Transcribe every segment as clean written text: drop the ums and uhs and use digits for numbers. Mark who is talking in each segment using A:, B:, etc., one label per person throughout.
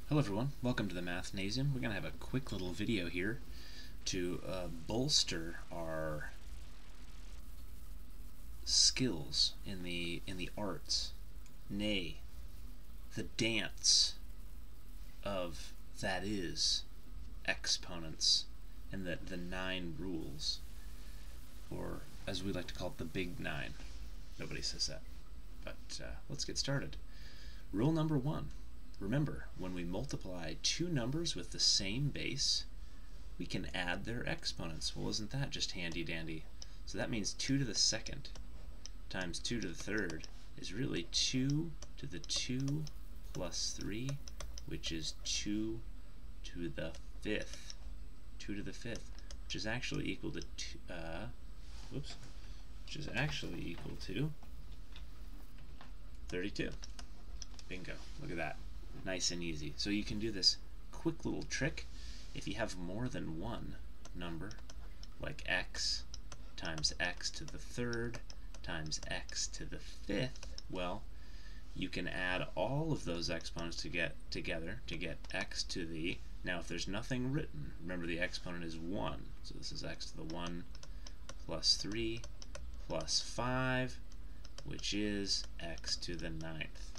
A: Hello everyone, welcome to the Mathnasium. We're going to have a quick little video here to bolster our skills in the arts, nay, the dance of that is exponents and the 9 rules, or as we like to call it, the big 9. Nobody says that, but let's get started. Rule number 1. Remember, when we multiply two numbers with the same base, we can add their exponents. Well, isn't that just handy dandy? So that means 2 to the second times 2 to the third is really 2 to the 2 plus 3, which is 2 to the 5th. 2 to the 5th, which is actually equal to which is actually equal to 32. Bingo. Look at that. Nice and easy. So you can do this quick little trick if you have more than one number, like x times x to the third times x to the 5th. Well, you can add all of those exponents together to get x to the, now if there's nothing written, remember the exponent is 1, so this is x to the 1 plus 3 plus 5, which is x to the 9th.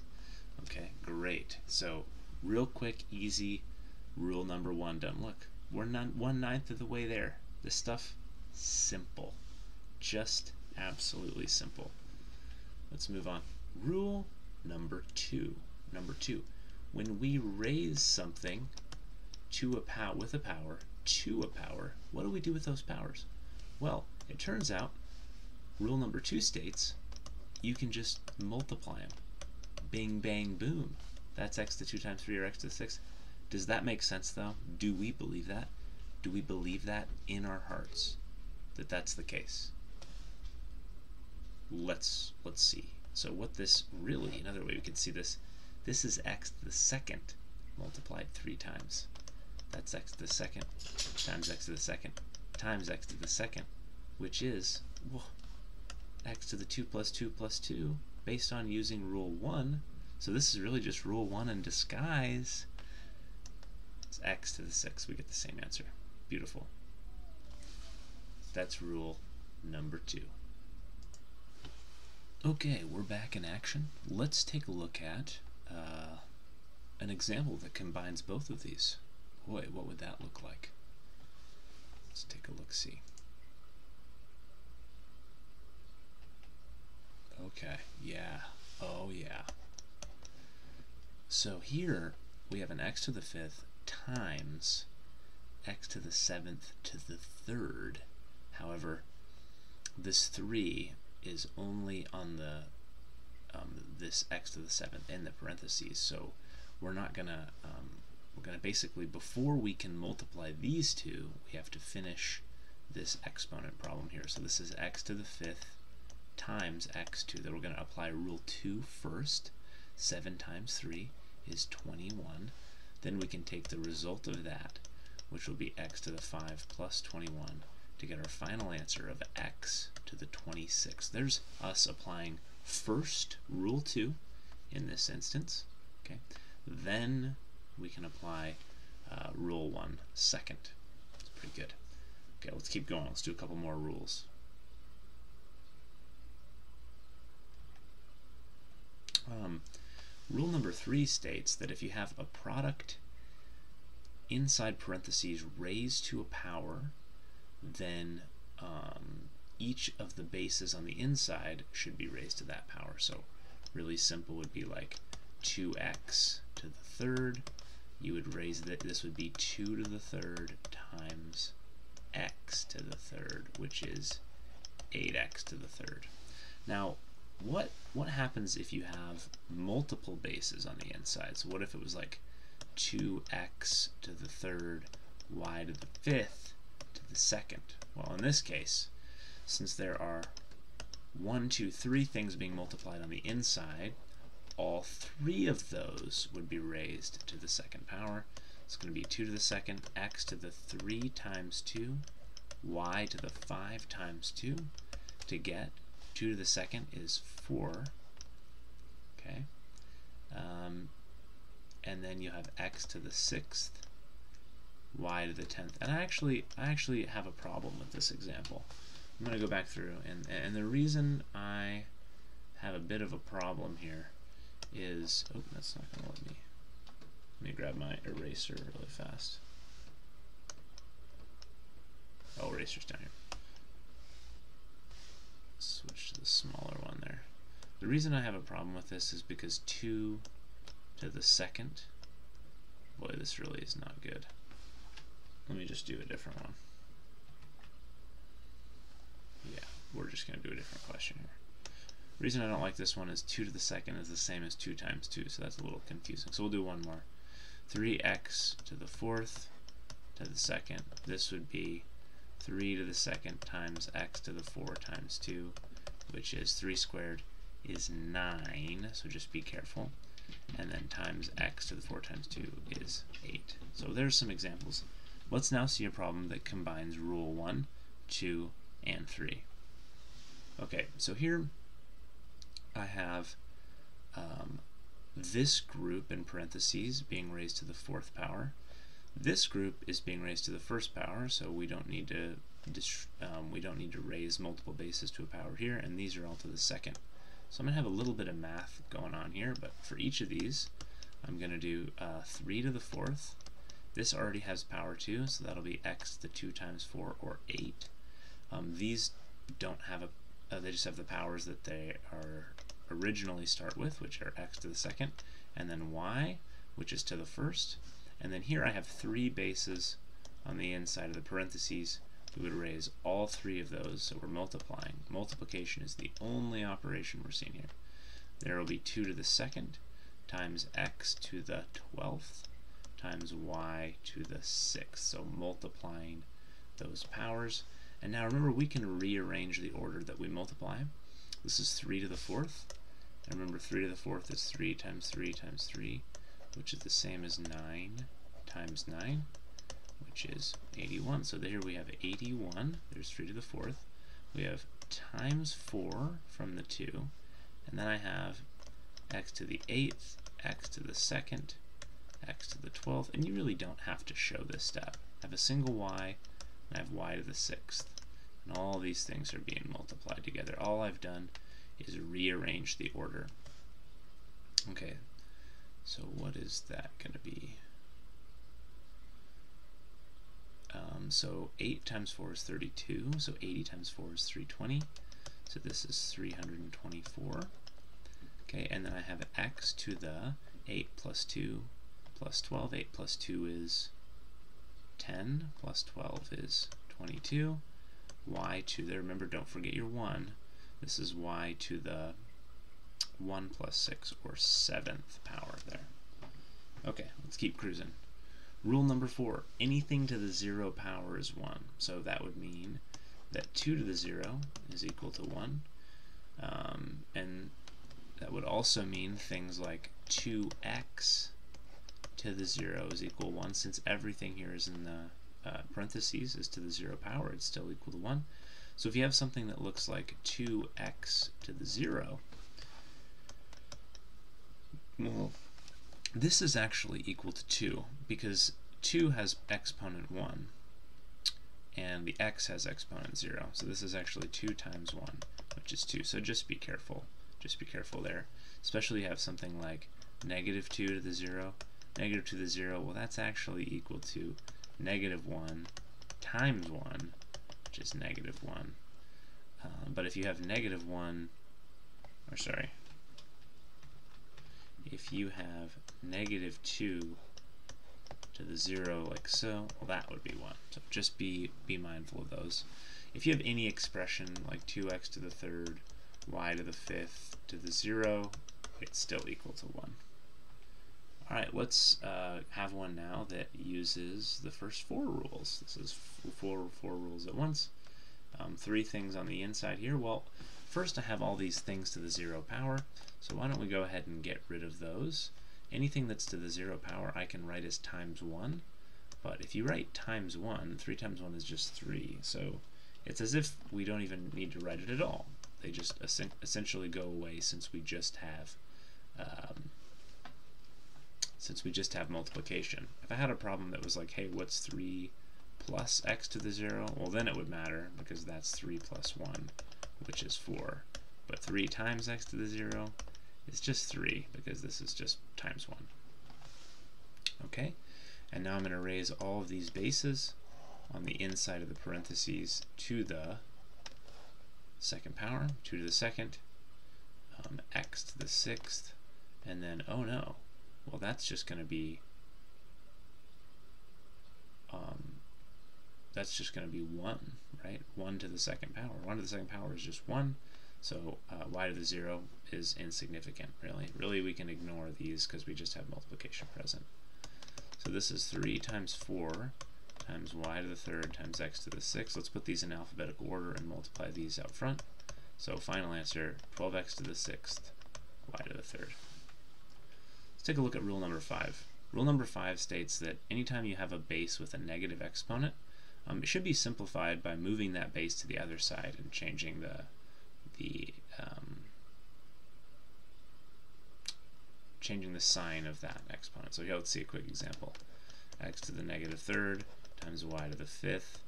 A: Okay, great. So real quick, easy rule number 1 done. Look, we're 1/9 of the way there. This stuff, simple. Just absolutely simple. Let's move on. Rule number 2. When we raise something to a power to a power, what do we do with those powers? Well, it turns out rule number 2 states you can just multiply them. Bing, bang, boom. That's x to 2 times 3 or x to the 6. Does that make sense, though? Do we believe that? Do we believe that in our hearts, that that's the case? Let's see. So what this really, another way we can see this is x to the second multiplied 3 times. That's x to the second times x to the second times x to the second, which is x to the 2 plus 2 plus 2, based on using rule 1. So this is really just rule 1 in disguise. It's x to the 6. We get the same answer. Beautiful. That's rule number 2. Okay, we're back in action. Let's take a look at an example that combines both of these. Boy, what would that look like? Let's take a look-see. Okay, yeah, oh yeah. So here we have an x to the 5th times x to the 7th to the 3rd. However, this 3 is only on the this x to the 7th in the parentheses, so we're not gonna basically, before we can multiply these two, we have to finish this exponent problem here. So this is x to the 5th times x2. Then we're going to apply rule 2 first. 7 times 3 is 21. Then we can take the result of that, which will be x to the 5 plus 21, to get our final answer of x to the 26. There's us applying first rule 2 in this instance. Okay, then we can apply rule 1 second. It's pretty good. Okay, let's keep going. Let's do a couple more rules. Rule number 3 states that if you have a product inside parentheses raised to a power, then each of the bases on the inside should be raised to that power. So really simple would be like 2x to the 3rd. You would raise that, this would be 2 to the 3rd times x to the 3rd, which is 8x to the 3rd. Now, what happens if you have multiple bases on the inside? So what if it was like 2x to the 3rd, y to the 5th to the 2nd? Well, in this case, since there are 1, 2, 3 things being multiplied on the inside, all 3 of those would be raised to the 2nd power. It's going to be 2 to the 2nd, x to the 3 times 2, y to the 5 times 2, to get 2 to the 2nd is 4, okay, and then you have x to the 6th, y to the 10th. And I actually have a problem with this example. I'm going to go back through, and the reason I have a bit of a problem here is, oh, that's not going to let me grab my eraser really fast. Oh, eraser's down here. Switch to the smaller one there. The reason I have a problem with this is because 2 to the 2nd, boy, this really is not good. Let me just do a different one. Yeah, we're just going to do a different question here. The reason I don't like this one is 2 to the 2nd is the same as 2 times 2, so that's a little confusing. So we'll do one more. 3x to the 4th to the 2nd. This would be 3 to the 2nd times x to the 4 times 2, which is 3 squared is 9, so just be careful. And then times x to the 4 times 2 is 8. So there's some examples. Let's now see a problem that combines rule 1, 2, and 3. Okay, so here I have this group in parentheses being raised to the 4th power. This group is being raised to the 1st power, so we don't need to raise multiple bases to a power here, and these are all to the 2nd. So I'm going to have a little bit of math going on here, but for each of these, I'm going to do 3 to the 4th. This already has power 2, so that'll be x to the 2 times 4, or 8. These don't have they just have the powers that they are originally start with, which are x to the 2nd, and then y, which is to the 1st. And then here I have 3 bases on the inside of the parentheses. We would raise all 3 of those, so we're multiplying. Multiplication is the only operation we're seeing here. There will be 2 to the 2nd times x to the 12th times y to the 6th. So multiplying those powers. And now remember, we can rearrange the order that we multiply. This is 3 to the 4th. And remember, 3 to the 4th is 3 times 3 times 3, which is the same as 9 times 9, which is 81. So here we have 81. There's 3 to the 4th. We have times 4 from the 2. And then I have x to the 8th, x to the 2nd, x to the 12th. And you really don't have to show this step. I have a single y, and I have y to the 6th. And all these things are being multiplied together. All I've done is rearrange the order. Okay, so what is that going to be? So 8 times 4 is 32, so 80 times 4 is 320, so this is 324. Okay, and then I have x to the 8 plus 2 plus 12. 8 plus 2 is 10, plus 12 is 22. Y to the, remember, don't forget your 1. This is y to the 1 plus 6, or 7th power there. Okay, let's keep cruising. Rule number 4, anything to the 0 power is 1. So that would mean that 2 to the 0 is equal to 1. And that would also mean things like 2x to the 0 is equal to 1. Since everything here is in the parentheses is to the 0 power, it's still equal to 1. So if you have something that looks like 2x to the 0, well, this is actually equal to 2, because 2 has exponent 1, and the x has exponent 0. So this is actually 2 times 1, which is 2. So just be careful. Just be careful there. Especially you have something like negative 2 to the 0. Negative to the 0, well, that's actually equal to negative 1 times 1, which is negative 1. But if you have negative 1, or sorry, if you have negative 2 to the 0 like so, well, that would be 1. So just be mindful of those. If you have any expression like 2x to the 3rd, y to the 5th to the 0, it's still equal to 1. Alright, let's have one now that uses the first 4 rules. This is four rules at once. 3 things on the inside here. Well, first I have all these things to the 0 power, so why don't we go ahead and get rid of those. Anything that's to the 0 power I can write as times 1, but if you write times 1, 3 times 1 is just 3, so it's as if we don't even need to write it at all. They just essentially go away since we just have since we just have multiplication. If I had a problem that was like, hey, what's 3 plus x to the 0? Well, then it would matter, because that's 3 plus 1, which is 4. But 3 times x to the 0 is just 3, because this is just times 1. Okay, and now I'm going to raise all of these bases on the inside of the parentheses to the second power, 2 to the second, x to the sixth, and then, oh no, well that's just going to be 1, right? 1 to the second power. 1 to the second power is just 1, so y to the 0 is insignificant, really. Really, we can ignore these because we just have multiplication present. So this is 3 times 4 times y to the third times x to the sixth. Let's put these in alphabetical order and multiply these out front. So final answer, 12x to the sixth, y to the third. Let's take a look at rule number 5. Rule number 5 states that anytime you have a base with a negative exponent, it should be simplified by moving that base to the other side and changing the sign of that exponent. So here, let's see a quick example. X to the negative third times y to the fifth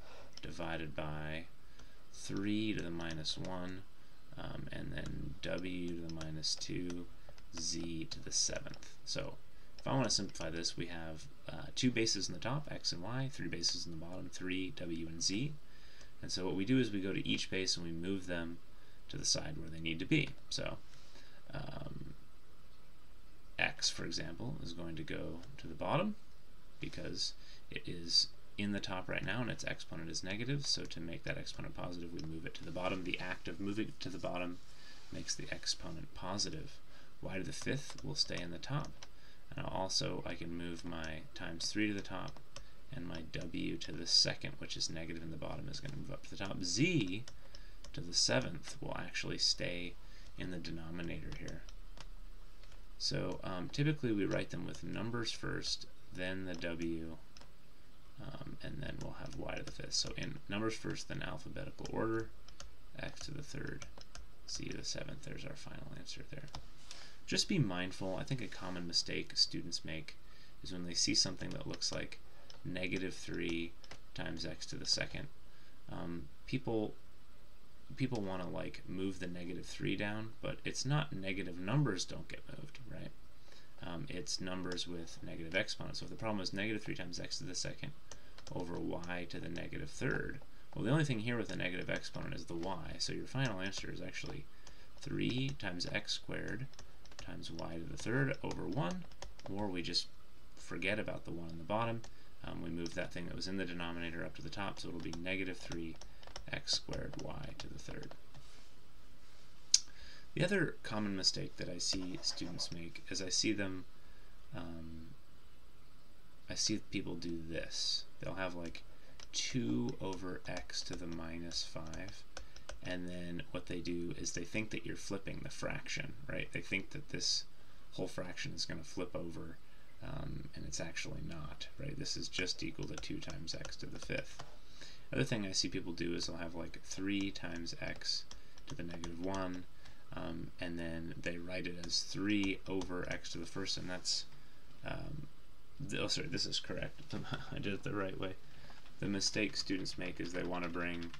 A: divided by 3 to the minus 1, and then w to the minus 2, z to the seventh. So if I want to simplify this, we have 2 bases in the top, x and y, 3 bases in the bottom, 3, w, and z. And so what we do is we go to each base and we move them to the side where they need to be. So x, for example, is going to go to the bottom because it is in the top right now and its exponent is negative, so to make that exponent positive we move it to the bottom. The act of moving it to the bottom makes the exponent positive. Y to the fifth will stay in the top. And also I can move my times 3 to the top, and my w to the second, which is negative in the bottom, is going to move up to the top. Z to the seventh will actually stay in the denominator here. So typically we write them with numbers first, then the w, and then we'll have y to the fifth. So in numbers first, then alphabetical order, x to the third, z to the seventh. There's our final answer there. Just be mindful. I think a common mistake students make is when they see something that looks like negative 3 times x to the second. People want to like move the negative 3 down, but it's not negative numbers don't get moved, right? It's numbers with negative exponents. So if the problem is negative 3 times x to the second over y to the negative third, well, the only thing here with a negative exponent is the y, so your final answer is actually 3 times x squared times y to the third over 1, or we just forget about the 1 in the bottom. We move that thing that was in the denominator up to the top, so it'll be negative 3 x squared y to the third. The other common mistake that I see students make is I see people do this. They'll have like 2 over x to the minus 5, and then what they do is they think that you're flipping the fraction, right? They think that this whole fraction is going to flip over, and it's actually not, right? This is just equal to 2 times x to the fifth. Other thing I see people do is they'll have like 3 times x to the negative 1, and then they write it as 3 over x to the first, and that's, oh sorry, this is correct. I did it the right way. The mistake students make is they want to bring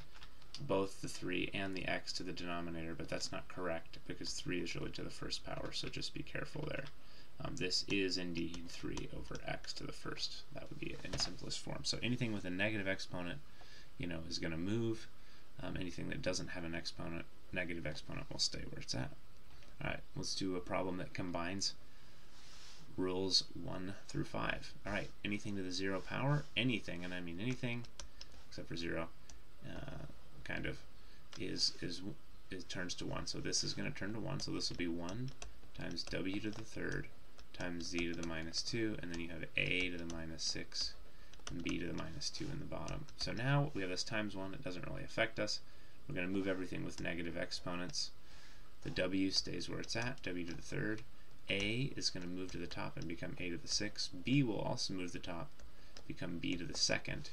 A: both the 3 and the x to the denominator, but that's not correct because 3 is really to the first power, so just be careful there. This is indeed 3 over x to the first. That would be it in simplest form. So anything with a negative exponent, is going to move. Anything that doesn't have an exponent, negative exponent, will stay where it's at. Alright, let's do a problem that combines rules 1 through 5. Alright, anything to the 0 power, anything, and I mean anything except for 0, kind of, it turns to 1. So this is going to turn to 1, so this will be 1 times w to the third times z to the minus 2, and then you have a to the minus 6 and b to the minus 2 in the bottom. So now we have this times 1. It doesn't really affect us. We're going to move everything with negative exponents. The w stays where it's at, w to the third. A is going to move to the top and become a to the 6. B will also move to the top, become b to the second.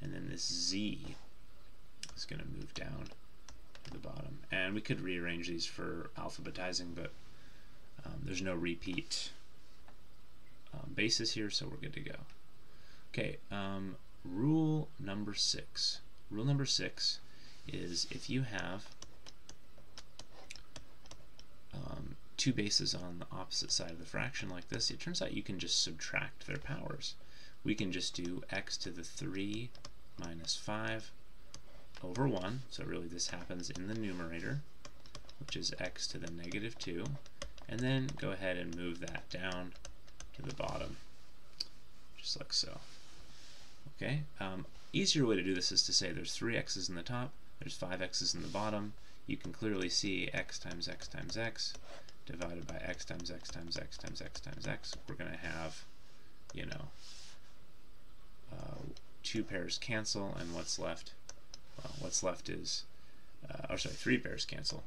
A: And then this z is going to move down to the bottom. And we could rearrange these for alphabetizing, but there's no repeat bases here, so we're good to go. Okay, rule number 6. Rule number 6 is if you have two bases on the opposite side of the fraction like this, it turns out you can just subtract their powers. We can just do x to the 3 minus 5 over 1, so really this happens in the numerator, which is x to the negative 2, and then go ahead and move that down to the bottom, just like so. Okay, easier way to do this is to say there's 3 x's in the top, there's 5 x's in the bottom. You can clearly see x times x times x divided by x times x times x times x times x. We're going to have, you know, 2 pairs cancel, and what's left? Well, what's left is, 3 pairs cancel.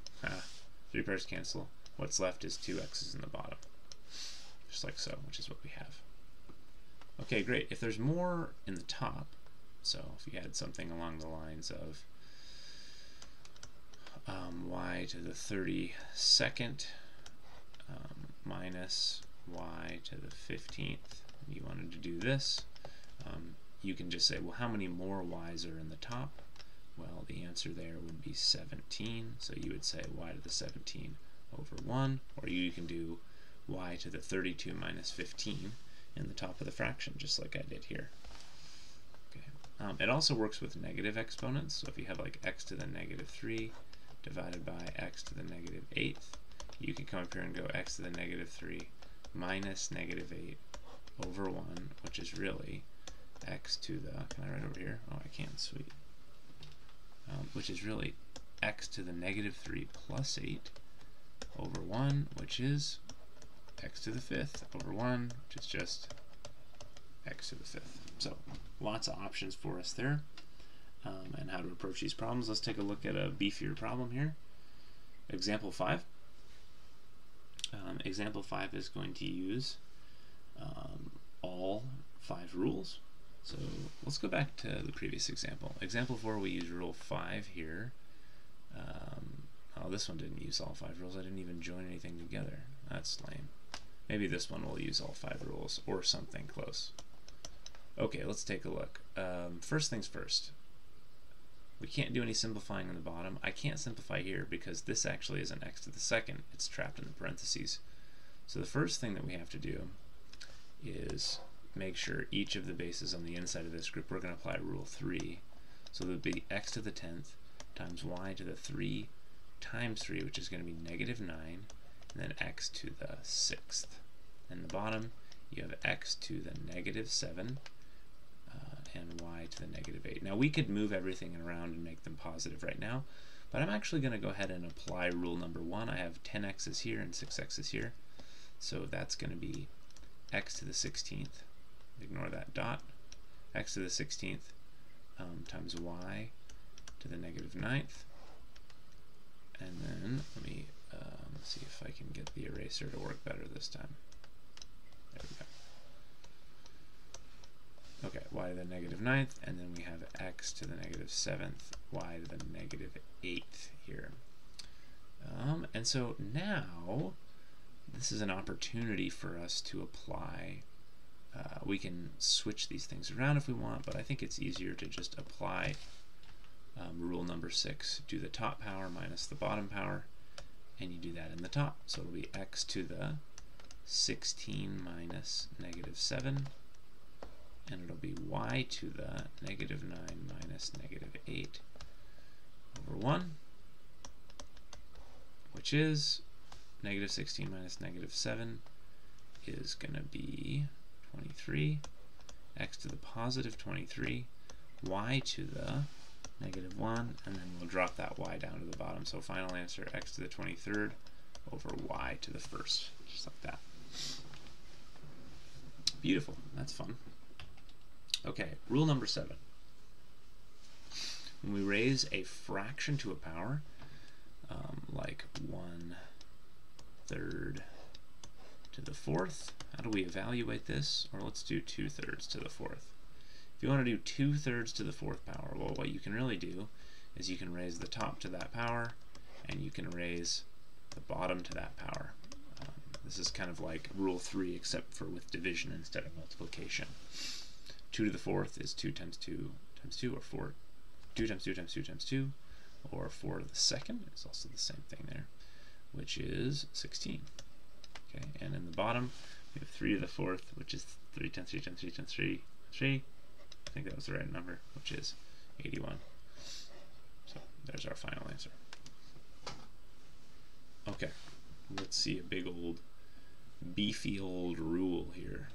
A: 3 pairs cancel. What's left is 2 x's in the bottom, just like so, which is what we have. Okay, great. If there's more in the top, so if you had something along the lines of y to the 32nd minus y to the 15th, you wanted to do this, you can just say, well, how many more y's are in the top? Well, the answer there would be 17, so you would say y to the 17 over 1, or you can do y to the 32 minus 15 in the top of the fraction, just like I did here. Okay. It also works with negative exponents, so if you have like x to the negative 3 divided by x to the negative 8th, you can come up here and go x to the negative 3 minus negative 8 over 1, which is really x to the, can I write over here? Oh, I can't, sweet. Which is really x to the negative 3 plus 8 over 1, which is x to the 5th over 1, which is just x to the 5th. So lots of options for us there, and how to approach these problems. Let's take a look at a beefier problem here. Example 5. Example 5 is going to use all 5 rules. So let's go back to the previous example. Example 4, we use rule 5 here. Oh, this one didn't use all 5 rules. I didn't even join anything together. That's lame. Maybe this one will use all 5 rules, or something close. Okay, let's take a look. First things first. We can't do any simplifying in the bottom. I can't simplify here because this actually isn't x to the 2nd. It's trapped in the parentheses. So the first thing that we have to do is make sure each of the bases on the inside of this group, we're going to apply rule 3. So there would be x to the 10th times y to the 3 times 3, which is going to be negative 9, and then x to the 6th. In the bottom, you have x to the negative 7 and y to the negative 8. Now we could move everything around and make them positive right now, but I'm actually going to go ahead and apply rule number 1. I have 10 x's here and 6 x's here, so that's going to be x to the 16th, ignore that dot, x to the 16th times y to the negative 9th, and then let me see if I can get the eraser to work better this time. There we go. Okay, y to the negative 9th, and then we have x to the negative 7th, y to the negative 8th here. And so now, this is an opportunity for us to apply, we can switch these things around if we want, but I think it's easier to just apply rule number 6. Do the top power minus the bottom power, and you do that in the top. So it'll be x to the 16 minus negative 7, and it'll be y to the negative 9 minus negative 8 over 1, which is negative 16 minus negative 7 is going to be 23, x to the positive 23, y to the negative 1, and then we'll drop that y down to the bottom. So final answer, x to the 23rd over y to the 1st, just like that. Beautiful, that's fun. Okay, rule number 7. When we raise a fraction to a power, like 1/3 to the 4th, how do we evaluate this? Or let's do 2/3 to the 4th. If you want to do 2/3 to the 4th power, well, what you can really do is you can raise the top to that power, and you can raise the bottom to that power. This is kind of like rule 3 except for with division instead of multiplication. 2 to the 4th is 2 times 2 times 2, or 4. 2 times 2 times 2 times 2, or 4 to the 2nd is also the same thing there, which is 16. Okay, and in the bottom we have 3 to the 4th, which is 3 times 3 times 3 times 3 3. I think that was the right number, which is 81. So there's our final answer. Okay, let's see a big old beefy old rule here.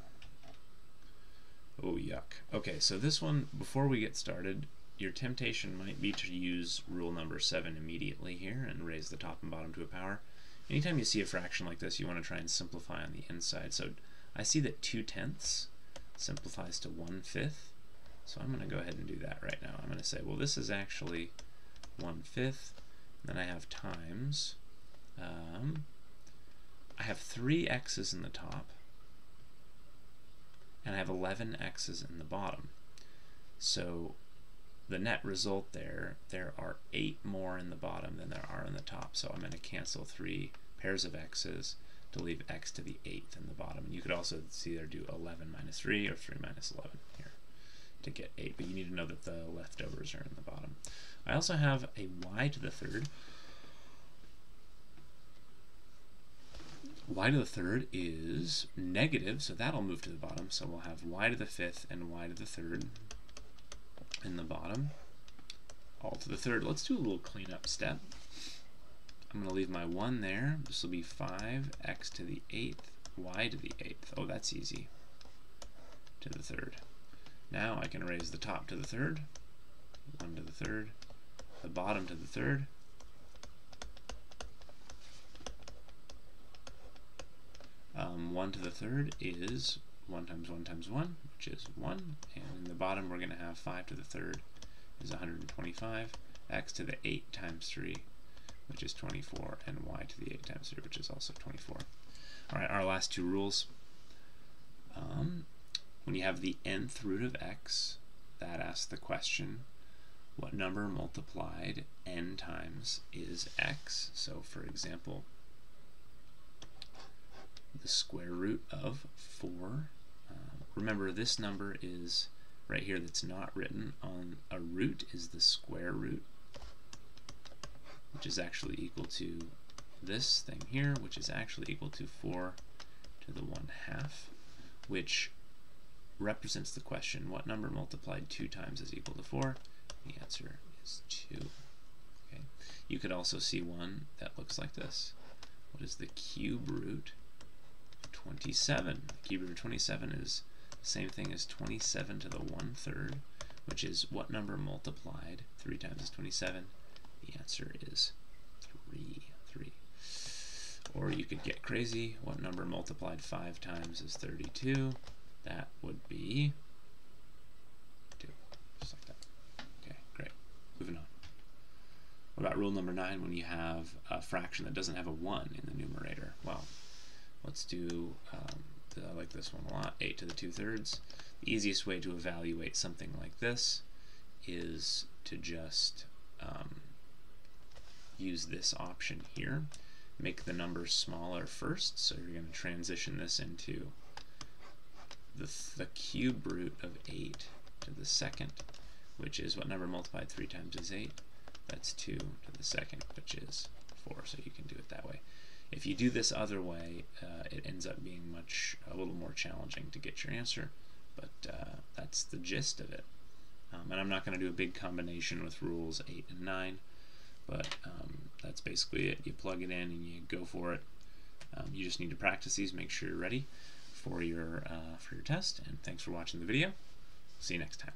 A: Oh, yuck. Okay, so this one, before we get started, your temptation might be to use rule number 7 immediately here and raise the top and bottom to a power. Anytime you see a fraction like this, you want to try and simplify on the inside. So I see that 2/10 simplifies to 1/5. So I'm going to go ahead and do that right now. I'm going to say, well, this is actually 1/5. Then I have times. I have 3 x's in the top, and I have 11 x's in the bottom. So the net result there are 8 more in the bottom than there are in the top. So I'm going to cancel 3 pairs of x's to leave x to the 8th in the bottom. And you could also see there do 11 minus 3 or 3 minus 11 here to get 8. But you need to know that the leftovers are in the bottom. I also have a y to the 3rd. Y to the 3rd is negative, so that'll move to the bottom. So we'll have y to the 5th and y to the 3rd in the bottom, all to the 3rd. Let's do a little cleanup step. I'm going to leave my 1 there. This will be 5x to the 8th, y to the 8th. Oh, that's easy. To the 3rd. Now I can raise the top to the 3rd, 1 to the 3rd, the bottom to the 3rd, one to the 3rd is 1 times 1 times 1, which is 1, and in the bottom we're going to have 5 to the 3rd is 125, x to the 8 times 3, which is 24, and y to the 8 times 3, which is also 24. Alright, our last two rules. When you have the nth root of x, that asks the question, what number multiplied n times is x? So for example, the square root of 4. Remember, this number is right here that's not written on a root is the square root, which is actually equal to this thing here, which is actually equal to 4 to the 1/2, which represents the question, what number multiplied 2 times is equal to 4? The answer is 2. Okay. You could also see one that looks like this. What is the cube root 27? The cube root of 27 is the same thing as 27 to the 1/3, which is what number multiplied 3 times is 27? The answer is 3. Or you could get crazy. What number multiplied 5 times is 32? That would be 2. Just like that. Okay, great. Moving on. What about rule number 9 when you have a fraction that doesn't have a 1 in the numerator? Well, let's do, I like this one a lot, 8 to the 2/3. The easiest way to evaluate something like this is to just use this option here. Make the numbers smaller first, so you're going to transition this into the cube root of 8 to the 2nd, which is what number multiplied 3 times is 8? That's 2 to the 2nd, which is 4, so you can do it that way. If you do this other way, it ends up being a little more challenging to get your answer, but that's the gist of it. And I'm not going to do a big combination with rules 8 and 9, but that's basically it. You plug it in and you go for it. You just need to practice these, make sure you're ready for your test, and thanks for watching the video. See you next time.